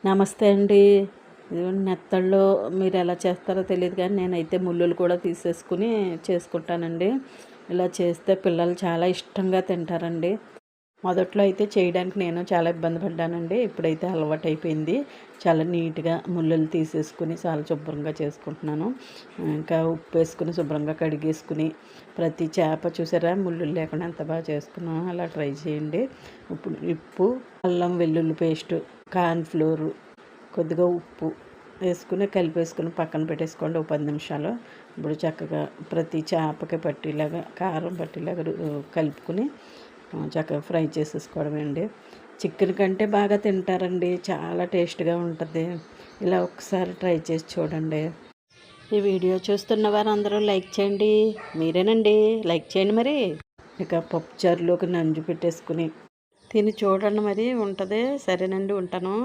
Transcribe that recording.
నమస్తే అండి. ఇదిగోండి నెత్తళ్ళు మీరు ఎలా చేస్తారో తెలియదు కానీ నేనైతే ముల్లులు కూడా తీసేసుకుని చేసుకుంటానండి. ఇలా చేస్తే పిల్లలు చాలా ఇష్టంగా తింటారండి. మొదట్లో అయితే చేయడానికి నేను చాలా ఇబ్బంది పడ్డానండి. ఇప్పుడైతే అలవాటైపోయింది. చాలా నీట్‌గా ముల్లులు తీసేసుకుని చాలా శుభ్రంగా చేసుకుంటున్నాను. ఇంకా ఉప్పు వేసుకుని శుభ్రంగా కడిగేసుకుని ప్రతి చేప చూసారా ముల్లులు లేకుండా ఎంత బాగా చేసుకున్నానో అలా ట్రై చేయండి. ఉప్పు, అల్లం వెల్లుల్లి పేస్టు, కార్న్ ఫ్లోరు, కొద్దిగా ఉప్పు వేసుకుని కలిపేసుకుని పక్కన పెట్టేసుకోండి ఒక 10 నిమిషాలు. ఇప్పుడు చక్కగా ప్రతి చేపకి పట్టేలాగా కారం పట్టేలాగా కలుపుకుని చక్కగా ఫ్రై చేసేసుకోవడమే అండి. చికెన్ కంటే బాగా తింటారండి. చాలా టేస్ట్గా ఉంటుంది. ఇలా ఒకసారి ట్రై చేసి చూడండి. ఈ వీడియో చూస్తున్న వారందరూ లైక్ చేయండి. మీరేనండి లైక్ చేయండి మరి. ఇక పప్పుచారులోకి నంజు పెట్టేసుకుని తిని చూడండి మరి ఉంటుంది. సరేనండి, ఉంటాను.